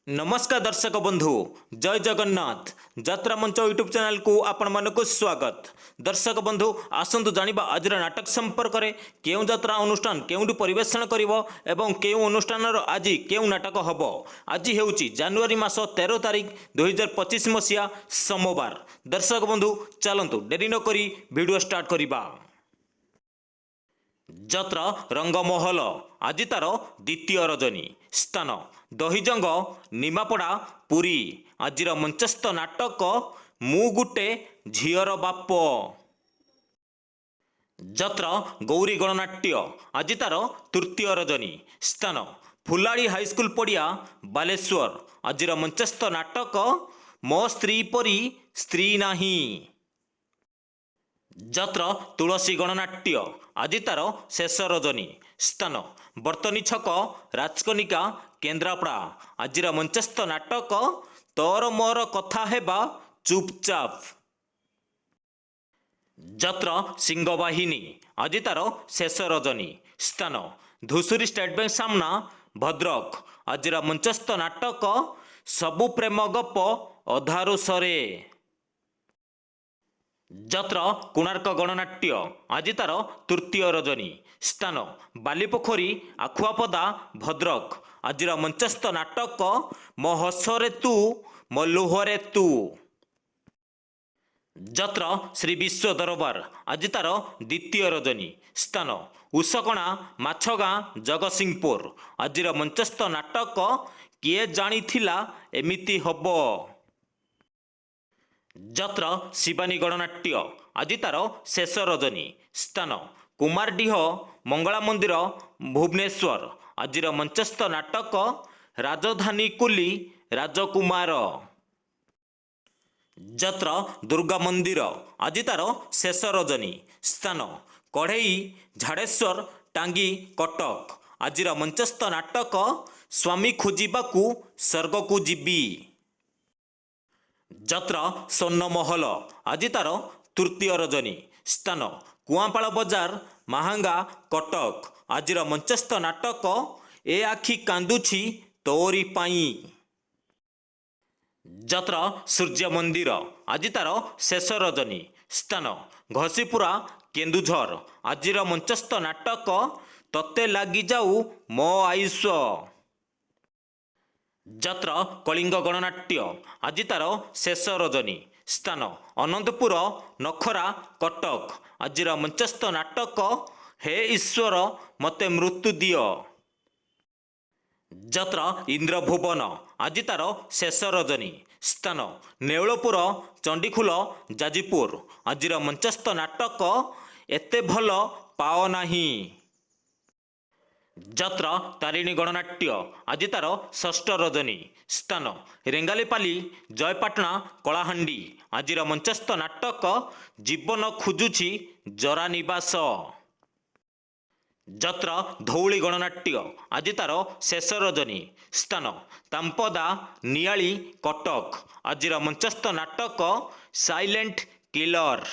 नमस्कार दर्शक बंधु जय जगन्नाथ यात्रा मंच यूट्यूब चैनल को आपण मानक स्वागत। दर्शक बंधु आसंतु जानिबा आज नाटक संपर्क में केउ यात्रा अनुष्ठान केउंडी परिवेषण करिवो एवं केउ अनुष्ठान आज केउ नाटक हबो। आज हेउची जनवरी मास 13 तारिख 2025 मसीहा सोमवार। दर्शक बंधु चलंतु डेरी न करी वीडियो स्टार्ट करिबा। यात्रा रंगमहल आज तार द्वितीय रजनी स्थान दहीजंग निमापड़ा पुरी। आज मंचस्थ नाटक मु गुटे झीर बाप। यात्रा गौरी गणनाट्य आज तार तृतीय रजनी स्थान फुलाड़ी हाईस्कूल पड़िया बालेश्वर। आज मंचस्थ नाटक मो स्त्री परी स्त्री नाही। यात्रा तुलसी गणनाट्य आज तार शेष रजनी स्थान बर्तनी छक राजकनिका केन्द्रापड़ा। आज मंचस्थ नाटक तोर मोर कथा हेबा चुपचाप। यात्रा सिंहवाहिनी आज तार शेष रजनी स्थान धुसुरी स्टेट बैंक सामना भद्रक। आज मंचस्थ नाटक सबु प्रेम गप अधारु सरे। यात्रा कोणार्क गणनाट्य आज तार तृतीय रजनी स्थान बालीपोखरी आखुआपदा भद्रक। आज मंचस्थ नाटक मो हसरे तू मो लुहरे तू। यात्रा श्री विश्व दरबार आज तार द्वितीय रजनी स्थान उषकणा माछगाँ जगतसिंहपुर। आज मंचस्थ नाटक किए जानिथिला एमिति हबो। यात्रा शिवानी गणनाट्य आज तार शेष रजनी स्थान कुमारडीह मंगला मंदिर भुवनेश्वर। आज मंचस्थ नाटक राजधानी कुली राजकुमार। यात्रा दुर्गा मंदिर आज तार शेष रजनी स्थान कढ़ई झाड़ेश्वर टांगी कटक। आज मंचस्थ नाटक स्वामी खोजिबाकू स्वर्ग को जीवी। यात्रा स्वर्णमहल आज तार तृतीय रजनी स्थान कुआपाड़ बजार महांगा कटक। आज मंचस्थ नाटक ए आखि कांदुछि तोरी पाई। यात्रा सूर्य मंदिर आज तार शेष रजनी स्थान घसीपुरा केन्दुझर। आज मंचस्थ नाटक तते लागी जाऊ मो आयुष। यात्रा कलिंग गणनाट्य आज तार शेष रजनी स्थान अनंतपुर नखरा कटक। आज मंचस्थ नाटक हे ईश्वर मते मृत्यु दियो। यात्रा इंद्रभुवन आज तार शेष रजनी स्थान नेउलपुर चंडीखोल जाजीपुर। आज मंचस्थ नाटक एते भल पाओ नाही। यात्रा तारिणी गणनाट्य आज तार षष्ठ रजनी स्थान रेंगालीपाली जयपाटना कलाहांडी। आज मंचस्थ नाटक जीवन खोजुछि जरा निवास। यात्रा धौली गणनाट्य आज तार शेष रजनी स्थान तांपदा नियाली कटक। आज मंचस्थ नाटक साइलेंट किलर।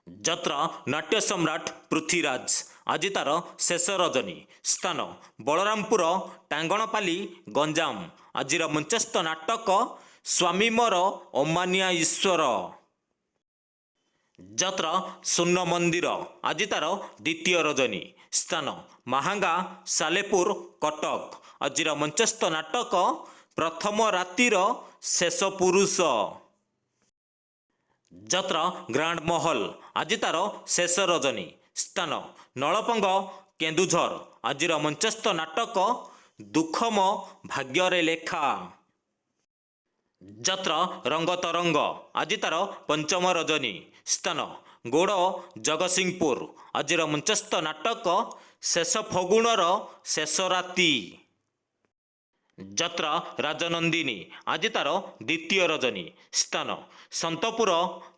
यात्रा नाट्य सम्राट पृथ्वीराज आज तार शेष रजनी स्थान बलरामपुर टांगणपाली गंजाम। आज मंचस्थ नाटक स्वामी मोर अमानिया ईश्वर। यात्रा स्वर्ण मंदिर आज तार द्वितीय रजनी स्थान महांगा सालेपुर कटक। आज मंचस्थ नाटक प्रथम रातिर शेष पुरुष। यात्रा ग्रांड महल आज तार शेष रजनी स्थान नलपंग केन्दुझर। आज मंचस्थ नाटक दुखम भाग्ୟରେ लेखा। यात्रा रंग तरंग आज तार पंचम रजनी स्थान गोड़ जगतसिंहपुर। आज मंचस्थ नाटक शेष फगुणर शेष राति। यात्रा राजनंदिनी आज तार द्वितीय रजनी स्थान संतपुर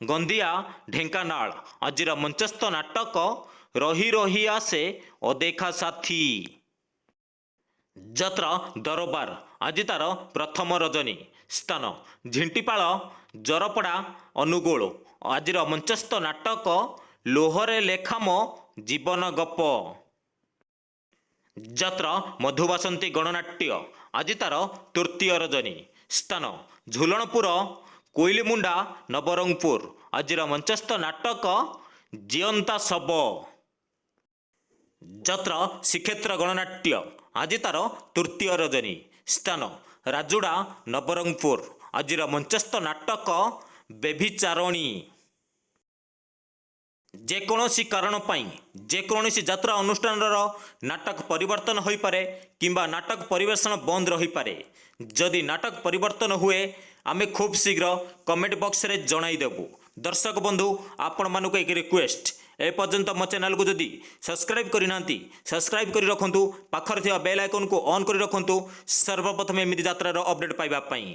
गंदिया ढेंकानाल। आज मंचस्थ नाटक रही रही आसे अदेखा साथी। यात्रा दरबार आज तार प्रथम रजनी स्थान झिंटीपाल जरपड़ा अनुगोल। आज मंचस्थ नाटक लोहरे लेखाम जीवन गप। यात्रा मधुबासंती गणनाट्य ଆଜି ତାର ତୃତୀୟ ରଜନୀ। ସ୍ଥାନ ଝୁଲଣପୁର, କୋଇଲିମୁଣ୍ଡା, ନବରଙ୍ଗପୁର। ଆଜିର ମଞ୍ଚସ୍ଥ ନାଟକ ଜିଅନ୍ତା ଶବ। ଯାତ୍ରା ଶ୍ରୀକ୍ଷେତ୍ର ଗଣନାଟ୍ୟ। ଆଜି ତାର ତୃତୀୟ ରଜନୀ। ସ୍ଥାନ ରାଜୁଡ଼ା, ନବରଙ୍ଗପୁର। ଆଜିର ମଞ୍ଚସ୍ଥ ନାଟକ ବେଭିଚାରଣୀ। ଯେକୌଣସି କାରଣ ପାଇଁ ଯେକୌଣସି ଯାତ୍ରା ଅନୁଷ୍ଠାନର ନାଟକ ପରିବର୍ତ୍ତନ ହୋଇପାରେ କିମ୍ବା ନାଟକ ପରିବେଷଣ ବନ୍ଦ ରହିପାରେ। ଯଦି ନାଟକ ପରିବର୍ତ୍ତନ ହୁଏ ଆମେ ଖୁବ୍ ଶୀଘ୍ର କମେଣ୍ଟ ବକ୍ସରେ ଜଣାଇଦେବୁ। ଦର୍ଶକ ବନ୍ଧୁ, ଆପଣମାନଙ୍କୁ ଏକ ରିକ୍ୱେଷ୍ଟ, ଏପର୍ଯ୍ୟନ୍ତ ମୋ ଚ୍ୟାନେଲକୁ ଯଦି ସବସ୍କ୍ରାଇବ୍ କରିନାହାନ୍ତି ସବସ୍କ୍ରାଇବ୍ କରି ରଖନ୍ତୁ। ପାଖରେ ଥିବା ବେଲ୍ ଆଇକନ୍କୁ ଅନ୍ କରି ରଖନ୍ତୁ ସର୍ବପ୍ରଥମେ ଏମିତି ଯାତ୍ରାର ଅପଡ଼େଟ୍ ପାଇବା ପାଇଁ।